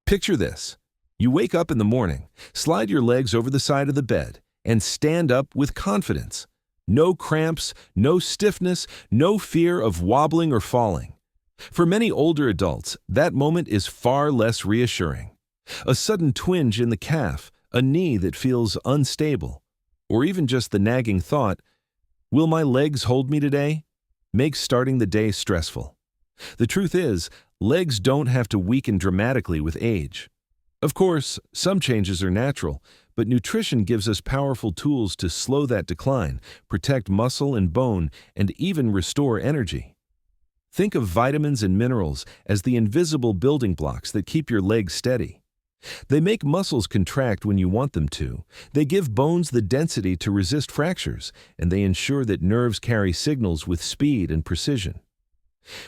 Picture this. You wake up in the morning, slide your legs over the side of the bed, and stand up with confidence. No cramps, no stiffness, no fear of wobbling or falling. For many older adults, that moment is far less reassuring. A sudden twinge in the calf, a knee that feels unstable, or even just the nagging thought, "Will my legs hold me today?" makes starting the day stressful. The truth is, legs don't have to weaken dramatically with age. Of course, some changes are natural, but nutrition gives us powerful tools to slow that decline, protect muscle and bone, and even restore energy. Think of vitamins and minerals as the invisible building blocks that keep your legs steady. They make muscles contract when you want them to, they give bones the density to resist fractures, and they ensure that nerves carry signals with speed and precision.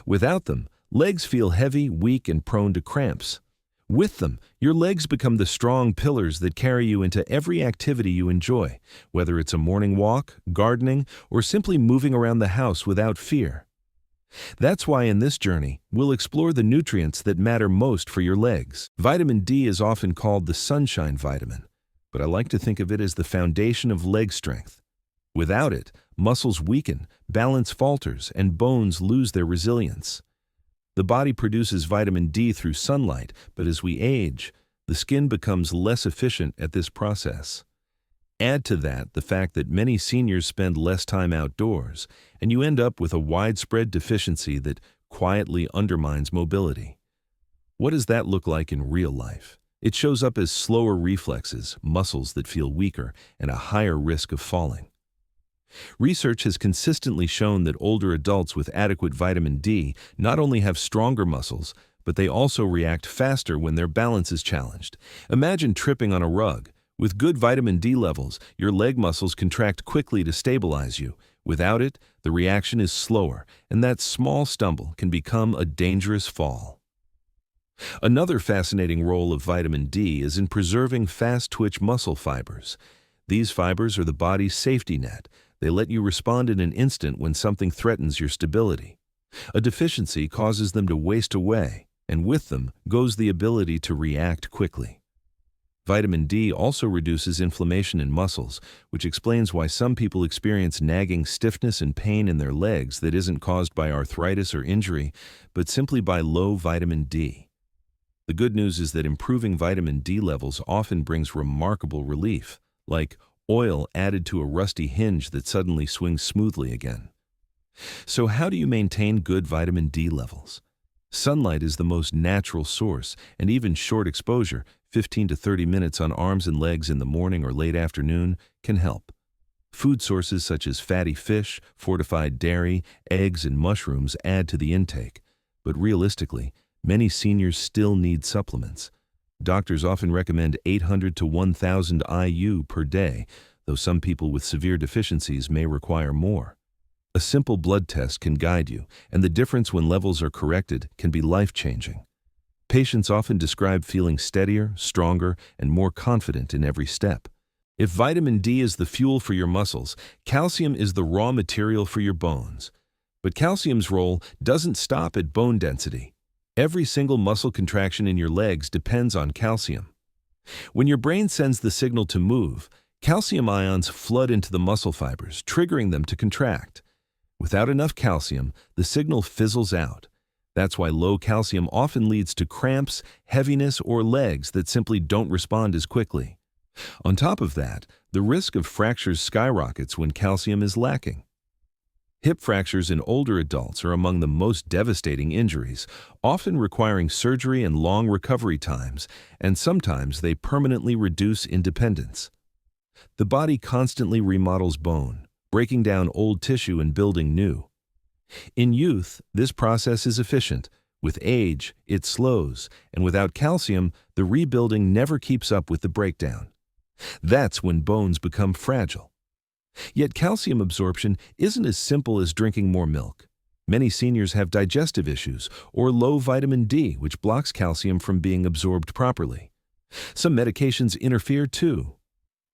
Without them, legs feel heavy, weak, and prone to cramps. With them, your legs become the strong pillars that carry you into every activity you enjoy, whether it's a morning walk, gardening, or simply moving around the house without fear. That's why in this journey, we'll explore the nutrients that matter most for your legs. Vitamin D is often called the sunshine vitamin, but I like to think of it as the foundation of leg strength. Without it, muscles weaken, balance falters, and bones lose their resilience. The body produces vitamin D through sunlight, but as we age, the skin becomes less efficient at this process. Add to that the fact that many seniors spend less time outdoors, and you end up with a widespread deficiency that quietly undermines mobility. What does that look like in real life? It shows up as slower reflexes, muscles that feel weaker, and a higher risk of falling. Research has consistently shown that older adults with adequate vitamin D not only have stronger muscles, but they also react faster when their balance is challenged. Imagine tripping on a rug. With good vitamin D levels, your leg muscles contract quickly to stabilize you. Without it, the reaction is slower, and that small stumble can become a dangerous fall. Another fascinating role of vitamin D is in preserving fast-twitch muscle fibers. These fibers are the body's safety net. They let you respond in an instant when something threatens your stability. A deficiency causes them to waste away, and with them goes the ability to react quickly. Vitamin D also reduces inflammation in muscles, which explains why some people experience nagging stiffness and pain in their legs that isn't caused by arthritis or injury, but simply by low vitamin D. The good news is that improving vitamin D levels often brings remarkable relief, like oil added to a rusty hinge that suddenly swings smoothly again. So how do you maintain good vitamin D levels? Sunlight is the most natural source, and even short exposure, 15 to 30 minutes on arms and legs in the morning or late afternoon, can help. Food sources such as fatty fish, fortified dairy, eggs, and mushrooms add to the intake. But realistically, many seniors still need supplements. Doctors often recommend 800 to 1,000 IU per day, though some people with severe deficiencies may require more. A simple blood test can guide you, and the difference when levels are corrected can be life-changing. Patients often describe feeling steadier, stronger, and more confident in every step. If vitamin D is the fuel for your muscles, calcium is the raw material for your bones. But calcium's role doesn't stop at bone density. Every single muscle contraction in your legs depends on calcium. When your brain sends the signal to move, calcium ions flood into the muscle fibers, triggering them to contract. Without enough calcium, the signal fizzles out. That's why low calcium often leads to cramps, heaviness, or legs that simply don't respond as quickly. On top of that, the risk of fractures skyrockets when calcium is lacking. Hip fractures in older adults are among the most devastating injuries, often requiring surgery and long recovery times, and sometimes they permanently reduce independence. The body constantly remodels bone, breaking down old tissue and building new. In youth, this process is efficient. With age, it slows, and without calcium, the rebuilding never keeps up with the breakdown. That's when bones become fragile. Yet calcium absorption isn't as simple as drinking more milk. Many seniors have digestive issues or low vitamin D, which blocks calcium from being absorbed properly. Some medications interfere too.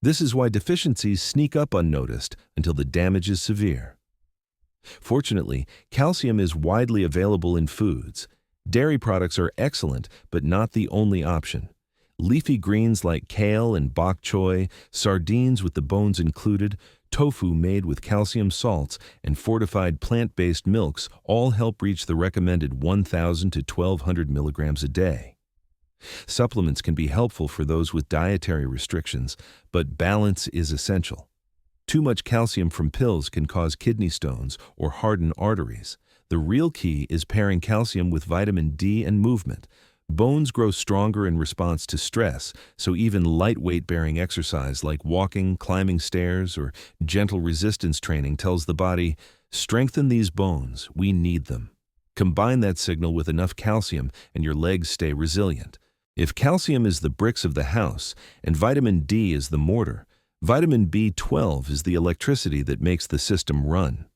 This is why deficiencies sneak up unnoticed until the damage is severe. Fortunately, calcium is widely available in foods. Dairy products are excellent, but not the only option. Leafy greens like kale and bok choy, sardines with the bones included, tofu made with calcium salts, and fortified plant-based milks all help reach the recommended 1,000 to 1,200 milligrams a day. Supplements can be helpful for those with dietary restrictions, but balance is essential. Too much calcium from pills can cause kidney stones or harden arteries. The real key is pairing calcium with vitamin D and movement. Bones grow stronger in response to stress, so even light weight-bearing exercise like walking, climbing stairs, or gentle resistance training tells the body, strengthen these bones, we need them. Combine that signal with enough calcium and your legs stay resilient. If calcium is the bricks of the house and vitamin D is the mortar, vitamin B12 is the electricity that makes the system run.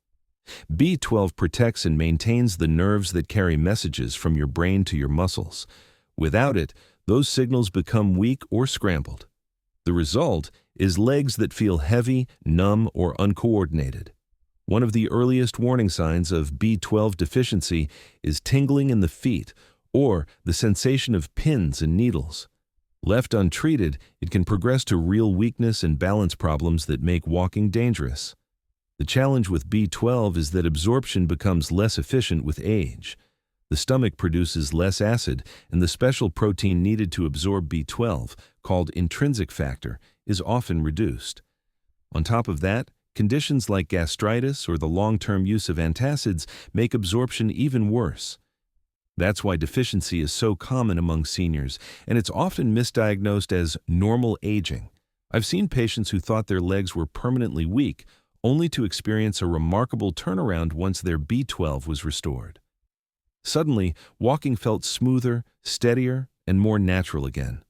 B12 protects and maintains the nerves that carry messages from your brain to your muscles. Without it, those signals become weak or scrambled. The result is legs that feel heavy, numb, or uncoordinated. One of the earliest warning signs of B12 deficiency is tingling in the feet or the sensation of pins and needles. Left untreated, it can progress to real weakness and balance problems that make walking dangerous. The challenge with B12 is that absorption becomes less efficient with age. The stomach produces less acid, and the special protein needed to absorb B12, called intrinsic factor, is often reduced. On top of that, conditions like gastritis or the long-term use of antacids make absorption even worse. That's why deficiency is so common among seniors, and it's often misdiagnosed as normal aging. I've seen patients who thought their legs were permanently weak, only to experience a remarkable turnaround once their B12 was restored. Suddenly, walking felt smoother, steadier, and more natural again.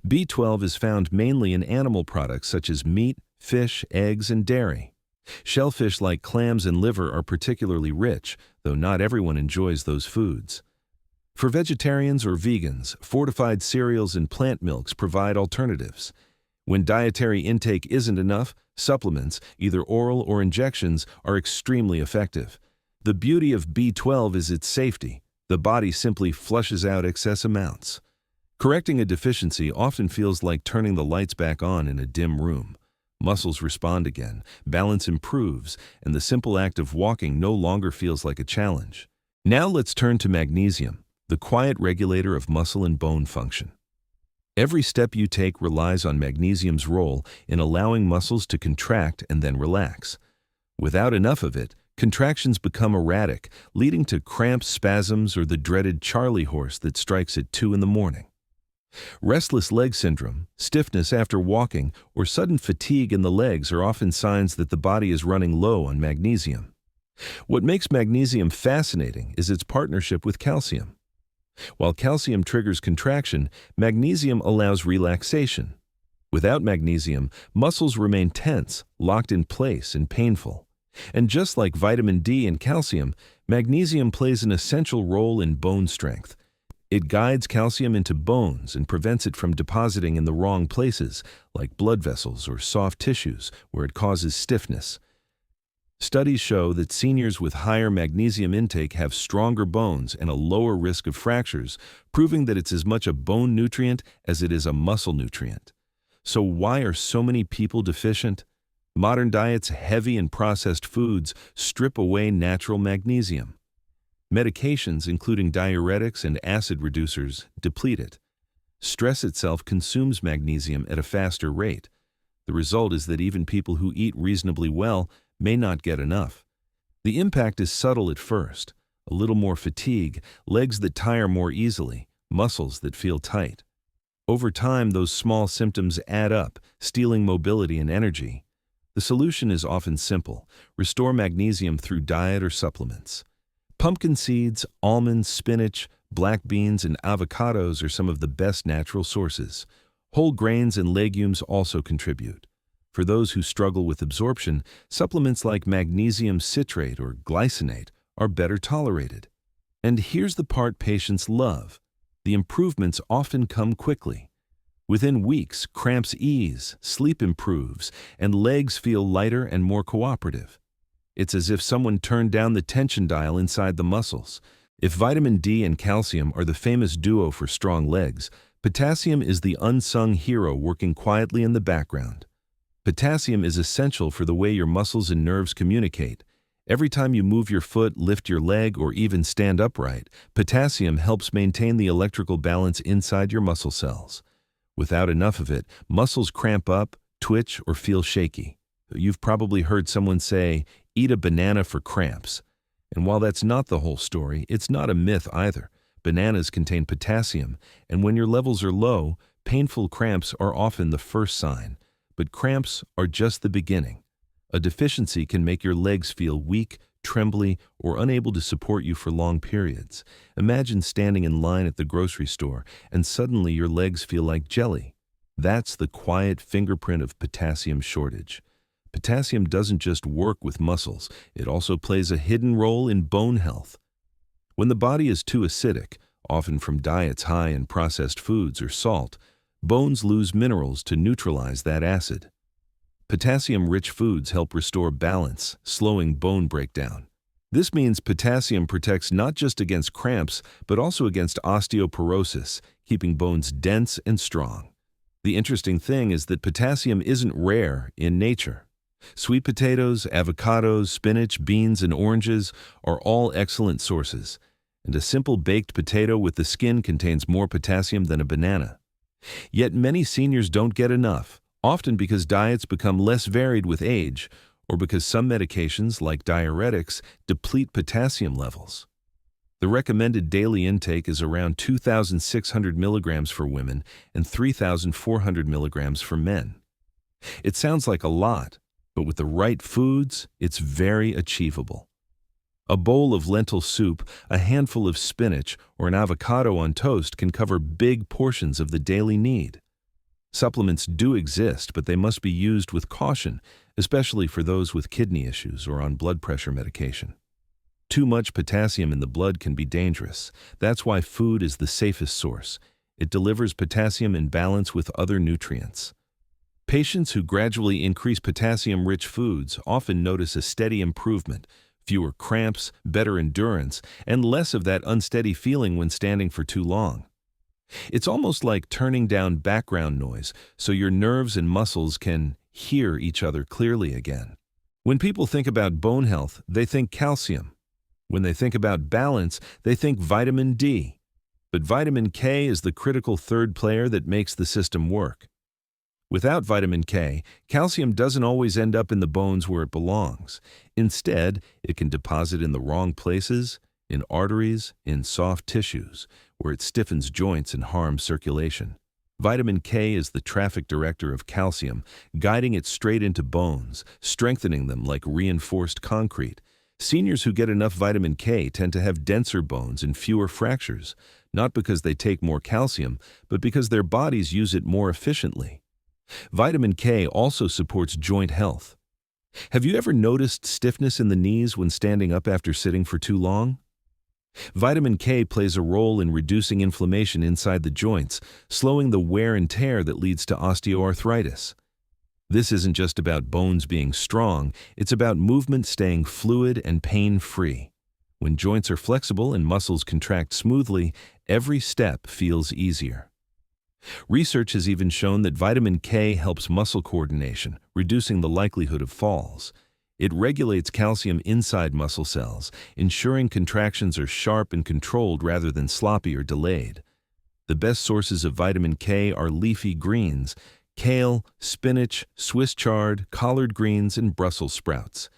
B12 is found mainly in animal products such as meat, fish, eggs, and dairy. Shellfish like clams and liver are particularly rich, though not everyone enjoys those foods. For vegetarians or vegans, fortified cereals and plant milks provide alternatives. When dietary intake isn't enough, supplements, either oral or injections, are extremely effective. The beauty of B12 is its safety. The body simply flushes out excess amounts. Correcting a deficiency often feels like turning the lights back on in a dim room. Muscles respond again, balance improves, and the simple act of walking no longer feels like a challenge. Now let's turn to magnesium, the quiet regulator of muscle and bone function. Every step you take relies on magnesium's role in allowing muscles to contract and then relax. Without enough of it, contractions become erratic, leading to cramps, spasms, or the dreaded Charlie horse that strikes at 2 in the morning. Restless leg syndrome, stiffness after walking, or sudden fatigue in the legs are often signs that the body is running low on magnesium. What makes magnesium fascinating is its partnership with calcium. While calcium triggers contraction, magnesium allows relaxation. Without magnesium, muscles remain tense, locked in place, and painful. And just like vitamin D and calcium, magnesium plays an essential role in bone strength. It guides calcium into bones and prevents it from depositing in the wrong places, like blood vessels or soft tissues, where it causes stiffness. Studies show that seniors with higher magnesium intake have stronger bones and a lower risk of fractures, proving that it's as much a bone nutrient as it is a muscle nutrient. So why are so many people deficient? Modern diets, heavy in processed foods, strip away natural magnesium. Medications, including diuretics and acid reducers, deplete it. Stress itself consumes magnesium at a faster rate. The result is that even people who eat reasonably well may not get enough. The impact is subtle at first: a little more fatigue, legs that tire more easily, muscles that feel tight. Over time, those small symptoms add up, stealing mobility and energy. The solution is often simple: restore magnesium through diet or supplements. Pumpkin seeds, almonds, spinach, black beans, and avocados are some of the best natural sources. Whole grains and legumes also contribute. For those who struggle with absorption, supplements like magnesium citrate or glycinate are better tolerated. And here's the part patients love: the improvements often come quickly. Within weeks, cramps ease, sleep improves, and legs feel lighter and more cooperative. It's as if someone turned down the tension dial inside the muscles. If vitamin D and calcium are the famous duo for strong legs, potassium is the unsung hero working quietly in the background. Potassium is essential for the way your muscles and nerves communicate. Every time you move your foot, lift your leg, or even stand upright, potassium helps maintain the electrical balance inside your muscle cells. Without enough of it, muscles cramp up, twitch, or feel shaky. You've probably heard someone say, "Eat a banana for cramps." And while that's not the whole story, it's not a myth either. Bananas contain potassium, and when your levels are low, painful cramps are often the first sign. But cramps are just the beginning. A deficiency can make your legs feel weak, trembly, or unable to support you for long periods. Imagine standing in line at the grocery store, and suddenly your legs feel like jelly. That's the quiet fingerprint of potassium shortage. Potassium doesn't just work with muscles, it also plays a hidden role in bone health. When the body is too acidic, often from diets high in processed foods or salt, bones lose minerals to neutralize that acid. Potassium-rich foods help restore balance, slowing bone breakdown. This means potassium protects not just against cramps, but also against osteoporosis, keeping bones dense and strong. The interesting thing is that potassium isn't rare in nature. Sweet potatoes, avocados, spinach, beans, and oranges are all excellent sources, and a simple baked potato with the skin contains more potassium than a banana. Yet many seniors don't get enough, often because diets become less varied with age, or because some medications, like diuretics, deplete potassium levels. The recommended daily intake is around 2,600 milligrams for women and 3,400 milligrams for men. It sounds like a lot, but with the right foods, it's very achievable. A bowl of lentil soup, a handful of spinach, or an avocado on toast can cover big portions of the daily need. Supplements do exist, but they must be used with caution, especially for those with kidney issues or on blood pressure medication. Too much potassium in the blood can be dangerous. That's why food is the safest source. It delivers potassium in balance with other nutrients. Patients who gradually increase potassium-rich foods often notice a steady improvement, fewer cramps, better endurance, and less of that unsteady feeling when standing for too long. It's almost like turning down background noise so your nerves and muscles can hear each other clearly again. When people think about bone health, they think calcium. When they think about balance, they think vitamin D. But vitamin K is the critical third player that makes the system work. Without vitamin K, calcium doesn't always end up in the bones where it belongs. Instead, it can deposit in the wrong places, in arteries, in soft tissues, where it stiffens joints and harms circulation. Vitamin K is the traffic director of calcium, guiding it straight into bones, strengthening them like reinforced concrete. Seniors who get enough vitamin K tend to have denser bones and fewer fractures, not because they take more calcium, but because their bodies use it more efficiently. Vitamin K also supports joint health. Have you ever noticed stiffness in the knees when standing up after sitting for too long? Vitamin K plays a role in reducing inflammation inside the joints, slowing the wear and tear that leads to osteoarthritis. This isn't just about bones being strong, it's about movement staying fluid and pain-free. When joints are flexible and muscles contract smoothly, every step feels easier. Research has even shown that vitamin K helps muscle coordination, reducing the likelihood of falls. It regulates calcium inside muscle cells, ensuring contractions are sharp and controlled rather than sloppy or delayed. The best sources of vitamin K are leafy greens, kale, spinach, Swiss chard, collard greens, and Brussels sprouts.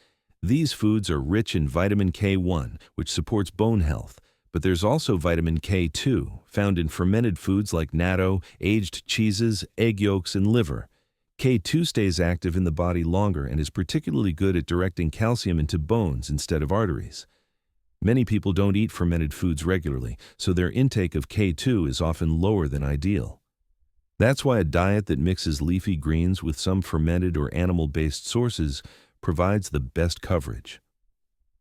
These foods are rich in vitamin K1, which supports bone health. But there's also vitamin K2, found in fermented foods like natto, aged cheeses, egg yolks, and liver. K2 stays active in the body longer and is particularly good at directing calcium into bones instead of arteries. Many people don't eat fermented foods regularly, so their intake of K2 is often lower than ideal. That's why a diet that mixes leafy greens with some fermented or animal-based sources provides the best coverage.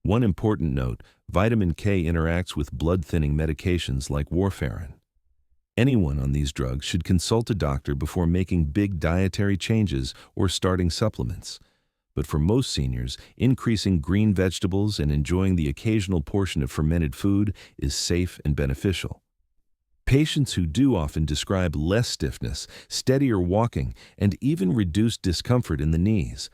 One important note, vitamin K interacts with blood-thinning medications like warfarin. Anyone on these drugs should consult a doctor before making big dietary changes or starting supplements. But for most seniors, increasing green vegetables and enjoying the occasional portion of fermented food is safe and beneficial. Patients who do often describe less stiffness, steadier walking, and even reduced discomfort in the knees.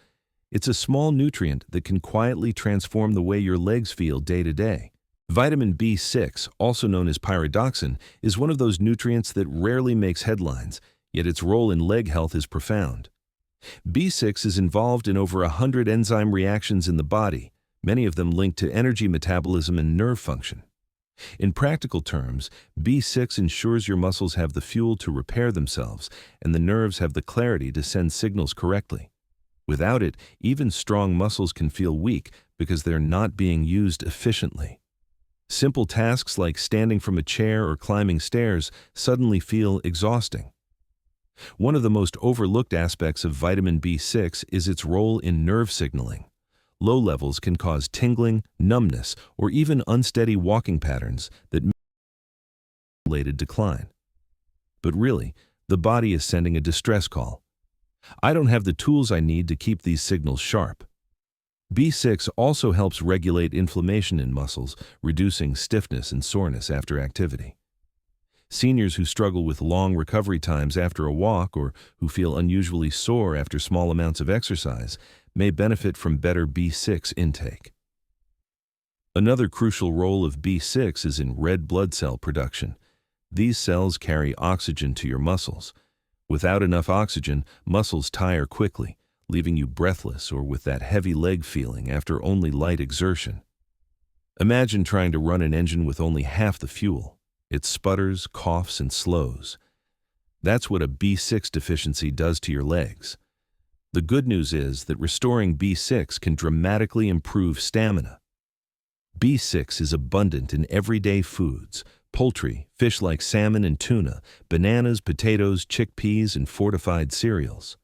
It's a small nutrient that can quietly transform the way your legs feel day to day. Vitamin B6, also known as pyridoxine, is one of those nutrients that rarely makes headlines, yet its role in leg health is profound. B6 is involved in over 100 enzyme reactions in the body, many of them linked to energy metabolism and nerve function. In practical terms, B6 ensures your muscles have the fuel to repair themselves and the nerves have the clarity to send signals correctly. Without it, even strong muscles can feel weak because they're not being used efficiently. Simple tasks like standing from a chair or climbing stairs suddenly feel exhausting. One of the most overlooked aspects of vitamin B6 is its role in nerve signaling. Low levels can cause tingling, numbness, or even unsteady walking patterns that may cause related decline. But really, the body is sending a distress call. I don't have the tools I need to keep these signals sharp. B6 also helps regulate inflammation in muscles, reducing stiffness and soreness after activity. Seniors who struggle with long recovery times after a walk or who feel unusually sore after small amounts of exercise may benefit from better B6 intake. Another crucial role of B6 is in red blood cell production. These cells carry oxygen to your muscles. Without enough oxygen, muscles tire quickly, leaving you breathless or with that heavy leg feeling after only light exertion. Imagine trying to run an engine with only half the fuel. It sputters, coughs, and slows. That's what a B6 deficiency does to your legs. The good news is that restoring B6 can dramatically improve stamina. B6 is abundant in everyday foods: poultry, fish like salmon and tuna, bananas, potatoes, chickpeas, and fortified cereals.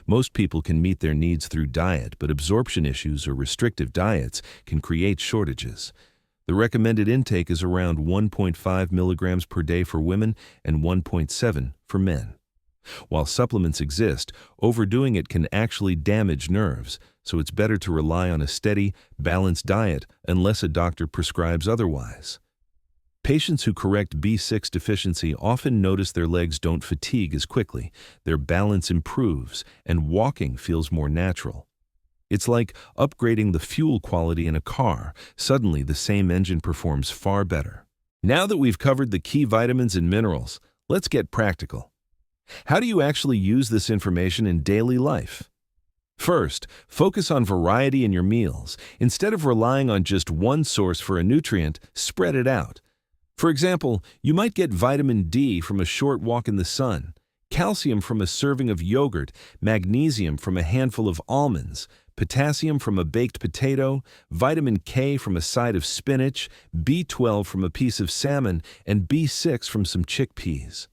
Most people can meet their needs through diet, but absorption issues or restrictive diets can create shortages. The recommended intake is around 1.5 milligrams per day for women and 1.7 for men. While supplements exist, overdoing it can actually damage nerves, so it's better to rely on a steady, balanced diet unless a doctor prescribes otherwise. Patients who correct B6 deficiency often notice their legs don't fatigue as quickly, their balance improves, and walking feels more natural. It's like upgrading the fuel quality in a car. Suddenly, the same engine performs far better. Now that we've covered the key vitamins and minerals, let's get practical. How do you actually use this information in daily life? First, focus on variety in your meals. Instead of relying on just one source for a nutrient, spread it out. For example, you might get vitamin D from a short walk in the sun, calcium from a serving of yogurt, magnesium from a handful of almonds, potassium from a baked potato, vitamin K from a side of spinach, B12 from a piece of salmon, and B6 from some chickpeas.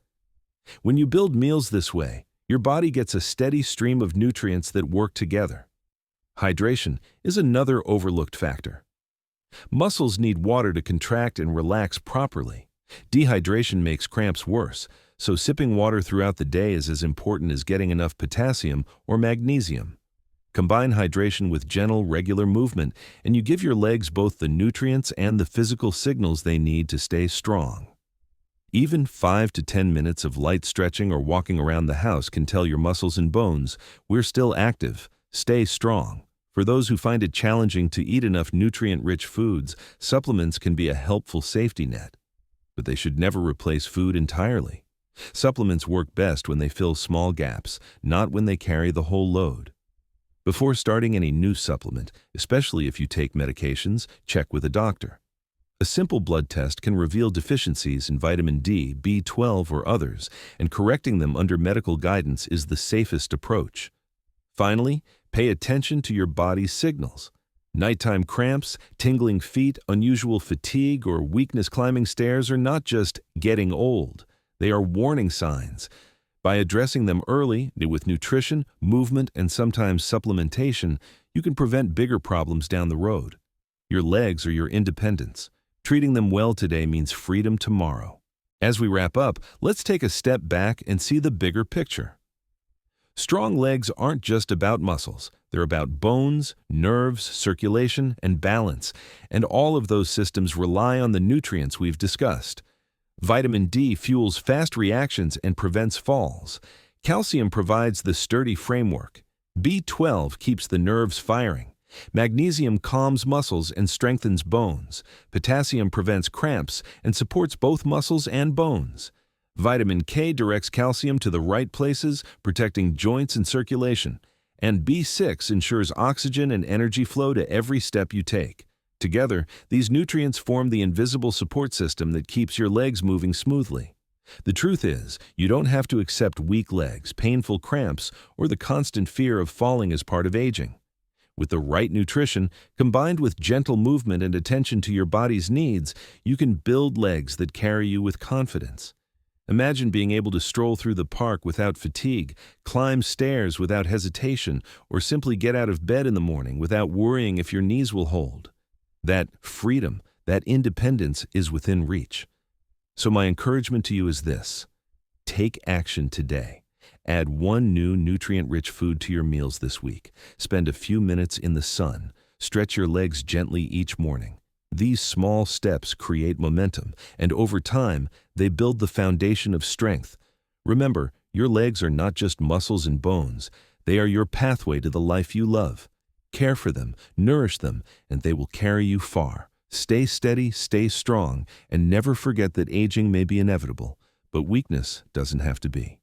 When you build meals this way, your body gets a steady stream of nutrients that work together. Hydration is another overlooked factor. Muscles need water to contract and relax properly. Dehydration makes cramps worse, so sipping water throughout the day is as important as getting enough potassium or magnesium. Combine hydration with gentle, regular movement, and you give your legs both the nutrients and the physical signals they need to stay strong. Even 5 to 10 minutes of light stretching or walking around the house can tell your muscles and bones, we're still active, stay strong. For those who find it challenging to eat enough nutrient-rich foods, supplements can be a helpful safety net. But they should never replace food entirely. Supplements work best when they fill small gaps, not when they carry the whole load. Before starting any new supplement, especially if you take medications, check with a doctor. A simple blood test can reveal deficiencies in vitamin D, B12, or others, and correcting them under medical guidance is the safest approach. Finally, pay attention to your body's signals. Nighttime cramps, tingling feet, unusual fatigue, or weakness climbing stairs are not just getting old. They are warning signs. By addressing them early, with nutrition, movement, and sometimes supplementation, you can prevent bigger problems down the road. Your legs are your independence. Treating them well today means freedom tomorrow. As we wrap up, let's take a step back and see the bigger picture. Strong legs aren't just about muscles. They're about bones, nerves, circulation, and balance, and all of those systems rely on the nutrients we've discussed. Vitamin D fuels fast reactions and prevents falls. Calcium provides the sturdy framework. B12 keeps the nerves firing. Magnesium calms muscles and strengthens bones. Potassium prevents cramps and supports both muscles and bones. Vitamin K directs calcium to the right places, protecting joints and circulation. And B6 ensures oxygen and energy flow to every step you take. Together, these nutrients form the invisible support system that keeps your legs moving smoothly. The truth is, you don't have to accept weak legs, painful cramps, or the constant fear of falling as part of aging. With the right nutrition, combined with gentle movement and attention to your body's needs, you can build legs that carry you with confidence. Imagine being able to stroll through the park without fatigue, climb stairs without hesitation, or simply get out of bed in the morning without worrying if your knees will hold. That freedom, that independence is within reach. So my encouragement to you is this: take action today. Add one new nutrient-rich food to your meals this week. Spend a few minutes in the sun. Stretch your legs gently each morning. These small steps create momentum, and over time, they build the foundation of strength. Remember, your legs are not just muscles and bones. They are your pathway to the life you love. Care for them, nourish them, and they will carry you far. Stay steady, stay strong, and never forget that aging may be inevitable, but weakness doesn't have to be.